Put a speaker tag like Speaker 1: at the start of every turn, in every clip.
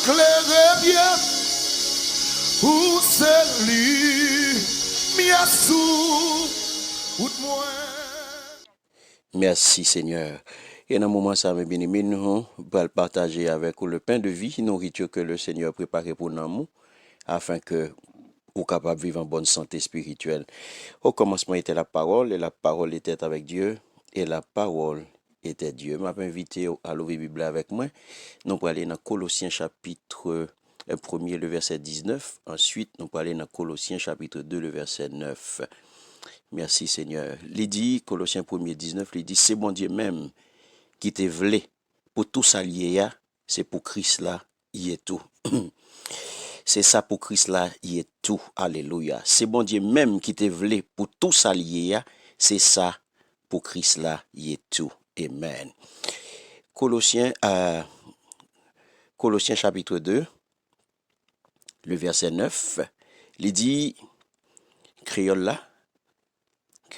Speaker 1: claire bien, où c'est lui, miasou, ou de moi.
Speaker 2: Merci Seigneur. Et dans un moment, ça, mes bien-aimés, nous allons partager avec vous le pain de vie, nourriture que le Seigneur a préparé pour nous, afin que vous capable de vivre en bonne santé spirituelle. Au commencement était la parole, et la parole était avec Dieu, et la parole était Dieu. Je m'avais invité à l'ouvrir la Bible avec moi. Nous allons aller dans Colossiens chapitre 1er, le verset 19. Ensuite, nous allons aller dans Colossiens chapitre 2, le verset 9. Merci Seigneur. Il dit, Colossiens 1er 19, il dit, c'est bon Dieu même qui te voulait pour tout s'allier, c'est pour Christ là, il est tout. C'est ça pour Christ là, il est tout. Alléluia. C'est bon Dieu même qui te voulait pour tout s'allier, c'est ça pour Christ là, il est tout. Amen. Colossiens chapitre 2, le verset 9, il dit, créole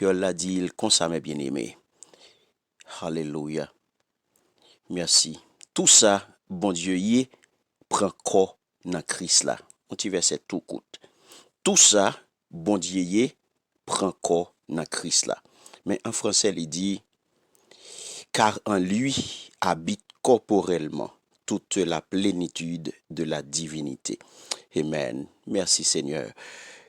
Speaker 2: là dit, il comme ça mes bien-aimés. Alléluia. Merci. Tout ça, bon Dieu, y prend corps dans Christ là. On petit verset tout court. Tout ça, bon Dieu, y prend corps dans Christ là. Mais en français, il dit, car en lui habite corporellement toute la plénitude de la divinité. Amen. Merci Seigneur.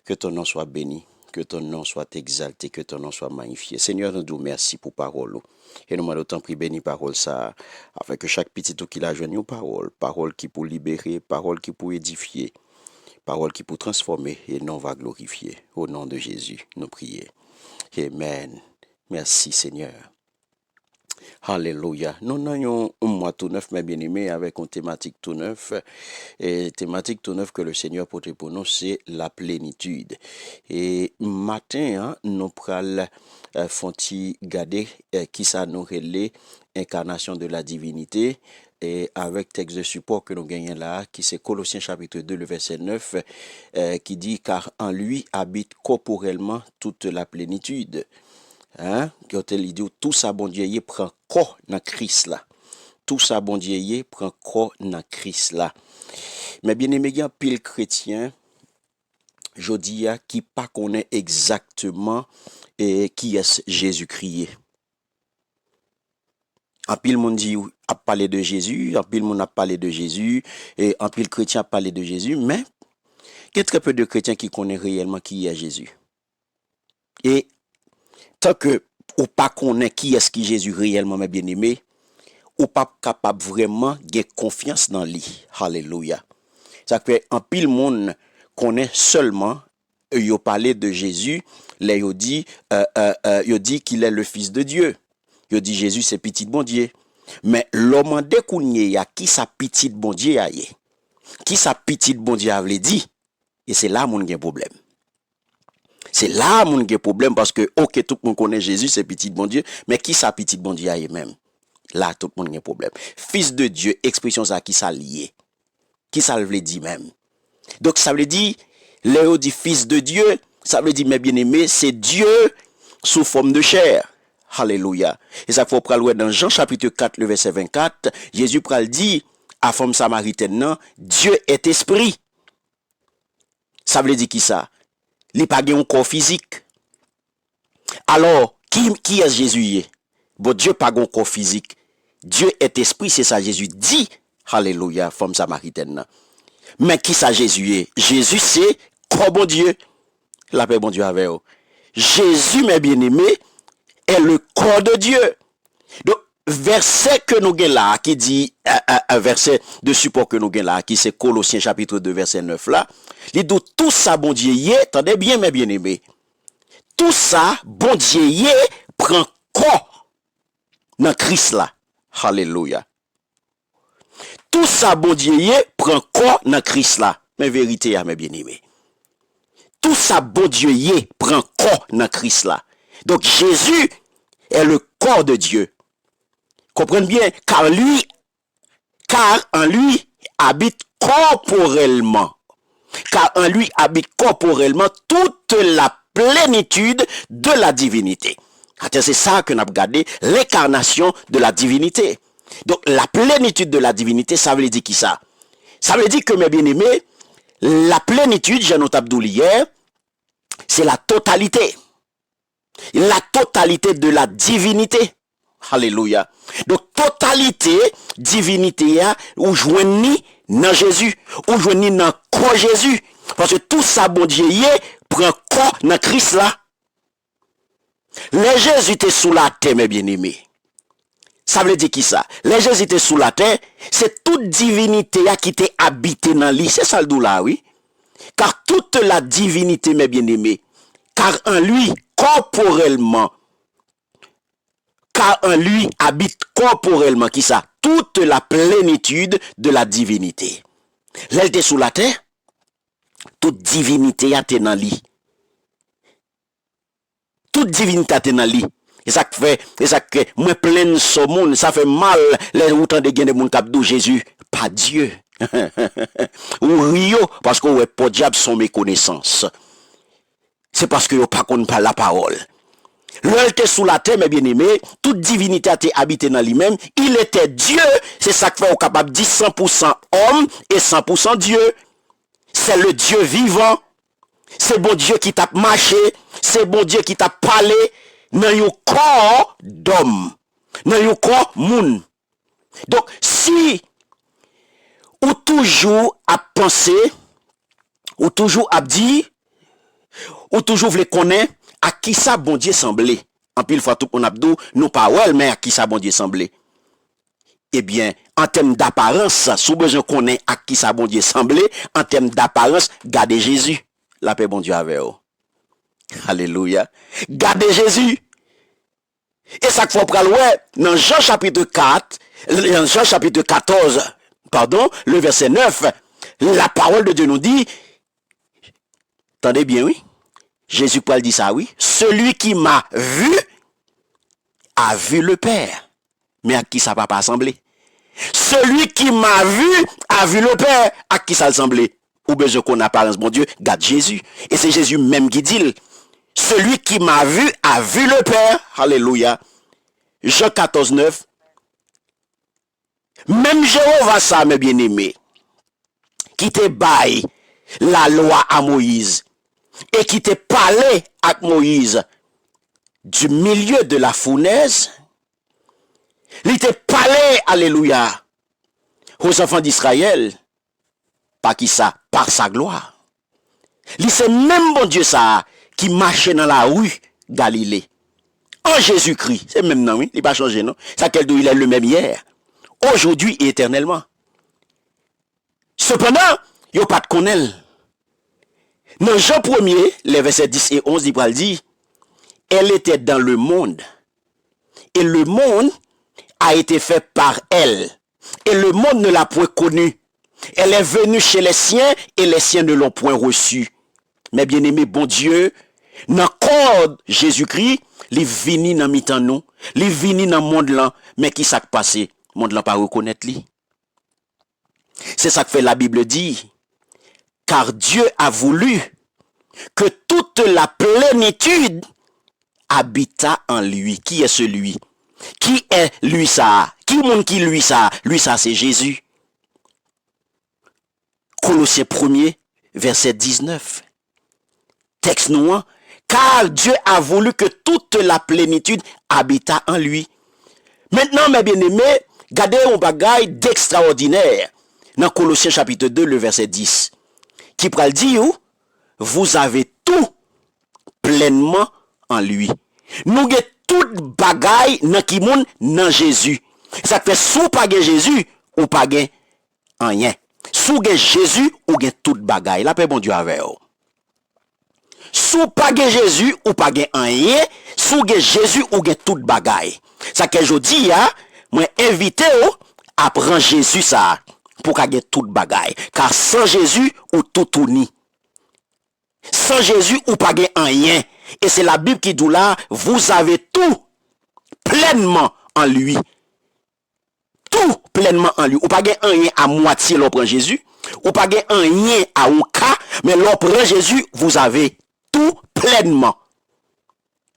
Speaker 2: Que ton nom soit béni. Que ton nom soit exalté, que ton nom soit magnifié. Seigneur, nous disons merci pour parole. Et nous m'avons tant pris béni parole ça, afin que chaque petit tout qu'il a joint une parole qui pour libérer, parole qui pour édifier, parole qui pour transformer et non va glorifier. Au nom de Jésus, nous prions. Amen. Merci Seigneur. Alléluia. Nous avons un mois tout neuf, mes bien-aimés, avec une thématique tout neuf. Et thématique tout neuf que le Seigneur porte pour nous, c'est la plénitude. Et matin, nous prenons fonti garder qui ça nous relève incarnation de la divinité. Et avec texte de support que nous gagnons là, qui c'est Colossiens chapitre 2, le verset 9, qui dit, car en lui habite corporellement toute la plénitude. Hein, il dit tout ça bon Dieu prend corps dans Christ là. Tout ça bon Dieu prend corps dans Christ là. Mais bien aimé, il y a pile chrétien jodi a qui pas connaît exactement qui est Jésus-Christ. En pile monde dit a parlé de Jésus, en pile monde a parlé de Jésus et en pile chrétien a parlé de Jésus, mais il y a très peu de chrétiens qui connaissent réellement qui est Jésus. Et tant que ou pas connaît qui est-ce qui Jésus réellement, mes bien-aimés, ou pas capable vraiment de confiance dans lui. Alléluia. Ça fait en pile monde connaît seulement yo parlé de Jésus, là yo dit qu'il est le fils de Dieu. Yo dit Jésus c'est petit bon Dieu. Mais l'homme de kounye ya qui sa petit bon Dieu a yé. Qui sa petit bon Dieu a dit et c'est là mon gen problème. C'est là mon problème parce que ok tout le monde connaît Jésus c'est petit bon Dieu mais qui ça petit bon Dieu a même là tout le monde a un problème fils de Dieu expression ça qui ça lié qui ça veut dire même donc ça veut dire Léo dit fils de Dieu ça veut dire mes bien-aimés c'est Dieu sous forme de chair. Alléluia. Et ça faut prendre dans Jean chapitre 4 le verset 24 Jésus pral dit à femme samaritaine non Dieu est esprit. Ça veut dire qui ça il pas un corps physique. Alors, qui est Jésus? Bon Dieu pas un corps physique. Dieu est esprit, c'est ça Jésus dit. Alléluia, femme samaritaine. Mais qui ça Jésus? Jésus c'est corps bon Dieu. La paix bon Dieu avec vous. Jésus, mes bien-aimés, est le corps de Dieu. Donc, verset que nous avons là, qui dit, un verset de support que nous avons là, qui c'est Colossiens chapitre 2, verset 9 là, il dit tout ça, bon Dieu, attendez bien, mes bien-aimés, tout ça, bon Dieu, prend corps dans Christ là. Alléluia. Tout ça, bon Dieu, prend corps dans Christ là. Mais vérité, mes bien-aimés. Tout ça, bon Dieu, prend corps dans Christ là. Donc, Jésus est le corps de Dieu. Comprenez bien, car en lui habite corporellement. Car en lui habite corporellement toute la plénitude de la divinité. C'est ça que nous avons regardé, l'incarnation de la divinité. Donc la plénitude de la divinité, ça veut dire qui ça? Ça veut dire que, mes bien-aimés, la plénitude, j'ai noté Abdoul hier, c'est la totalité. La totalité de la divinité. Alléluia. Donc, totalité, divinité, ou joignez dans Jésus, ou joignez dans quoi Jésus. Parce que tout ça, bon Dieu, prend quoi dans Christ là. Les Jésus étaient sous la terre, mes bien-aimés. Ça veut dire qui ça? Les Jésus étaient sous la terre, c'est toute divinité qui était habitée dans lui. C'est ça le doux là, oui. Car toute la divinité, mes bien-aimés, car en lui, corporellement, car en lui habite corporellement, qui ça? Toute la plénitude de la divinité. Là, elle était sous la terre, toute divinité était dans lui. Toute divinité était dans lui. Et ça fait, moi plein de ce monde, ça fait mal, les autant de gain de monde qui Jésus, pas Dieu. Ou Rio, parce que ouais, pas diable son méconnaissance. C'est parce que vous pas qu'on parle la parole. L'œil était sous la terre, mes bien-aimés, toute divinité a été habitée dans lui-même. Il était Dieu, c'est ça que fait au capable de dire 100% homme et 100% Dieu. C'est le Dieu vivant. C'est bon Dieu qui t'a marché. C'est bon Dieu qui t'a parlé dans un corps d'homme. Dans un corps moun. Donc, si ou toujours à penser, ou toujours à dire, ou toujours voulez connaître à qui ça bon Dieu semblait. En pile fois tout on a dit, nous pas ouais, mais à qui ça bon Dieu semblait. Eh bien, en termes d'apparence, sous besoin connaître à qui ça bon Dieu semblait, en termes d'apparence, gardez Jésus. La paix bon Dieu avec vous. Alléluia. Gardez Jésus. Et ça qu'il faut prendre, ouais, dans Jean chapitre 4, dans Jean chapitre 14, pardon, le verset 9, la parole de Dieu nous dit, attendez bien, oui, Jésus Paul dit ça, oui, celui qui m'a vu, a vu le Père. Mais à qui ça va pas assembler? Celui qui m'a vu, a vu le Père, à qui ça semblait? Ou besoin qu'on apparence, bon Dieu, garde Jésus. Et c'est Jésus même qui dit, celui qui m'a vu, a vu le Père. Alléluia. Jean 14, 9. Même Jéhovah, ça, mes bien-aimés, qui te baille la loi à Moïse, et qui te parlait à Moïse du milieu de la fournaise, il te parlait, alléluia, aux enfants d'Israël, par qui ça? Par sa gloire. C'est même bon Dieu ça qui marchait dans la rue Galilée. En Jésus-Christ, c'est même non, oui, il n'a pas changé, non? Ça quel il est le même hier, aujourd'hui et éternellement. Cependant, il n'y a pas de connaître. Dans Jean 1er, les versets 10 et 11, il dit, elle était dans le monde, et le monde a été fait par elle, et le monde ne l'a point connue. Elle est venue chez les siens, et les siens ne l'ont point reçue. Mais bien aimé, bon Dieu, dans le corps Jésus-Christ, il vini dans mi-temps nous, il vini dans le monde là, mais qui s'est passé? Le monde là pas reconnaître lui. C'est ça que fait la Bible dit, car Dieu a voulu que toute la plénitude habita en lui. Qui est celui? Qui est lui ça? Qui monde qui lui ça? Lui ça c'est Jésus. Colossiens 1er, verset 19. Texte noir. Car Dieu a voulu que toute la plénitude habita en lui. Maintenant, mes bien-aimés, regardez un bagage d'extraordinaire dans Colossiens chapitre 2, le verset 10. Qui pral dire, vous avez tout pleinement en lui. Nous avons tout bagage dans qui monde dans Jésus. Ça fait sous pas Jésus ou pas rien. Sous Jésus ou tout bagage. La paix bon Dieu avec vous. Sous pas Jésus ou pas rien, sous Jésus ou tout bagay. Ça que je dis, moi invité à prendre Jésus ça pour qu'il tout bagay. Car sans Jésus ou tout ni. Sans Jésus ou pas rien. Et c'est la Bible qui dit là, vous avez tout pleinement en lui. Tout pleinement en lui. Ou pas rien à moitié l'on prend Jésus. Ou pas rien à un cas, mais l'on prend Jésus, vous avez tout pleinement.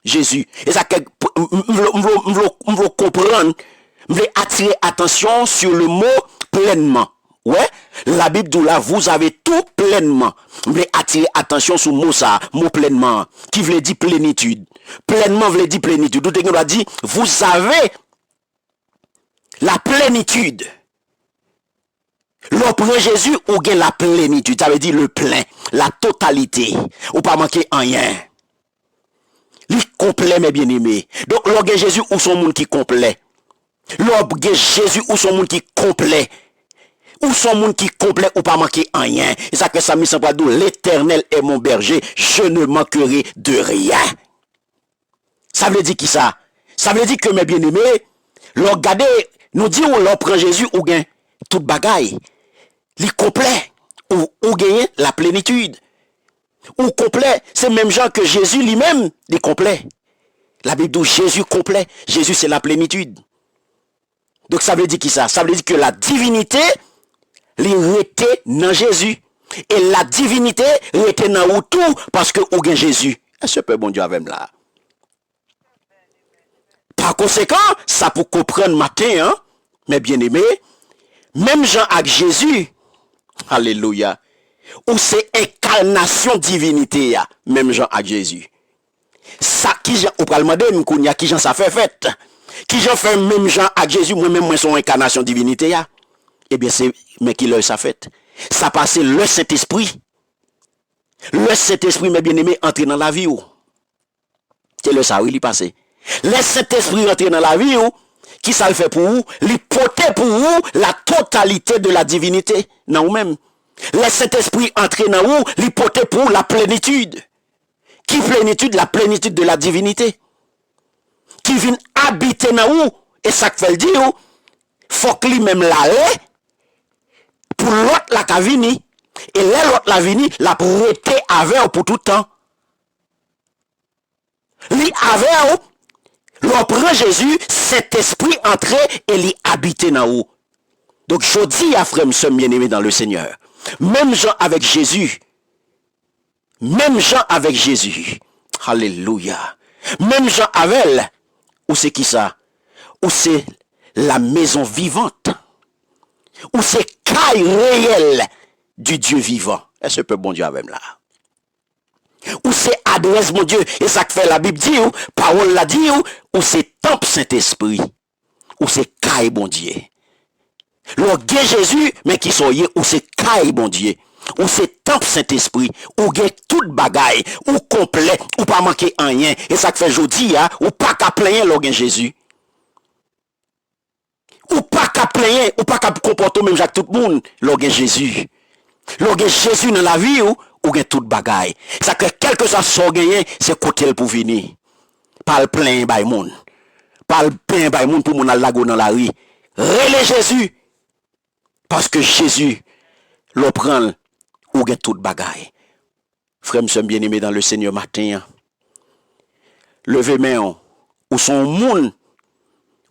Speaker 2: Jésus. Et ça, je veux comprendre, je veux attirer attention sur le mot pleinement. Ouais? La Bible dit là, vous avez tout pleinement. Je voulais attirer attention sur mot ça, mot pleinement, qui veut dire plénitude. Pleinement veut dire plénitude. Tout le monde a dit, vous avez la plénitude. L'oppré Jésus, ou gain la plénitude. Ça veut dire le plein, la totalité. Ou pas manquer rien. Il complet, mes bien-aimés. Donc, l'orgue Jésus, ou son monde qui complet. L'orgue Jésus, ou son monde qui complet. Ou son monde qui complet ou pas manquer en rien. Et ça que ça me semble d'où l'Éternel est mon berger, je ne manquerai de rien. Ça veut dire qui ça? Ça veut dire que mes bien-aimés, regardez, nous dit où l'on prend Jésus ou gain toute bagaille. Il complet ou gagne la plénitude. Ou complet, c'est même genre que Jésus lui-même est complet. La Bible dit Jésus complet. Jésus c'est la plénitude. Donc ça veut dire qui ça? Ça veut dire que la divinité était dans Jésus. Et la divinité était dans tout parce que ou gain Jésus. Est-ce que bon Dieu avec là? Par conséquent, ça pour comprendre matin, hein, mes bien-aimés, même Jean avec Jésus, alléluia, ou c'est incarnation divinité, même Jean avec Jésus. Ça qui Jean, ou pas le demander, qui Jean ça fait. Qui Jean fait même Jean avec Jésus, moi-même, moi, son incarnation divinité, eh bien, c'est, mais qui l'a ça fait? Ça passe le Saint-Esprit. Le Saint-Esprit, mes bien-aimés, entrer dans la vie, ou. C'est le ça, oui, il passe. Le Saint-Esprit entrer dans la vie, ou. Qui ça le fait pour vous? Il porte pour vous la totalité de la divinité, non, même. Le Saint-Esprit entrer dans vous, il porte pour vous la plénitude. Qui plénitude? La plénitude de la divinité. Qui vient habiter dans vous. Et ça que fait le dire, faut que lui-même l'aller. Pour l'autre la cavini et l'autre la vini la prêter avec pour tout temps. Li avec l'oppré Jésus, cet esprit entré et li habité dans vous. Donc je dis à frère m'seur bien-aimé dans le Seigneur, même Jean avec Jésus, alléluia, même Jean avec, ou c'est qui ça? Ou c'est la maison vivante? Ou c'est caille réelle du Dieu vivant? Est-ce que bon Dieu avec là? Ou c'est adresse mon Dieu? Et ça que fait la Bible dit, ou parole la dit, ou c'est temple Saint-Esprit? Ou c'est caille bon Dieu? L'orgue Jésus, mais qui sont ou c'est caille bon Dieu? Ou c'est temple Saint-Esprit? Ou gain toute bagaille? Ou complet? Ou pas manquer en rien? Et ça que fait jodi, ou pas qu'à plaindre l'orgue Jésus? Ou pas qu'à plaindre, ou pas qu'à comporter même Jacques tout le monde, l'orgue Jésus. L'orgue Jésus dans la vie, ou gain toute bagaille. Ça que quel que soit son gagné, c'est côté pour venir. Pas le plein by monde. Pas le plein by monde pour mon lago dans la rue. Relais Jésus. Parce que Jésus, le prend, ou gain toute bagaille. Frère, m'seur bien-aimé dans le Seigneur matin. Levez main, ou son monde,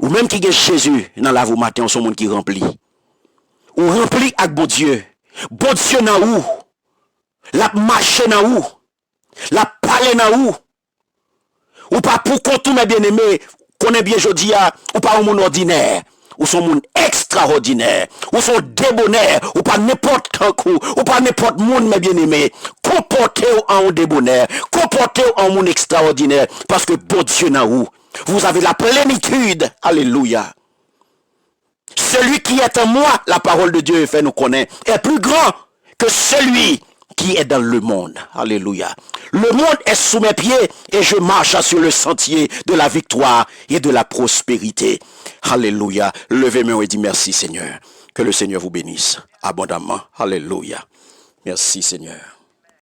Speaker 2: ou même qui est Jésus dans la vie matin, ou son monde qui remplit. Ou rempli avec bon Dieu. Bon Dieu dans où? La marche dans où? La parler dans où? Ou pas pour qu'on mes bien-aimés, qu'on est bien jodi, ou pas un monde ordinaire, ou son monde extraordinaire, ou son débonnaire, ou pas n'importe coup, ou pas n'importe monde mes bien-aimés. Comportez-vous en débonnaire, comportez-vous en monde extraordinaire, parce que bon Dieu dans où? Vous avez la plénitude. Alléluia. Celui qui est en moi, la parole de Dieu fait nous connaître, est plus grand que celui qui est dans le monde. Alléluia. Le monde est sous mes pieds et je marche sur le sentier de la victoire et de la prospérité. Alléluia. Levez-moi et dis merci Seigneur. Que le Seigneur vous bénisse abondamment. Alléluia. Merci Seigneur.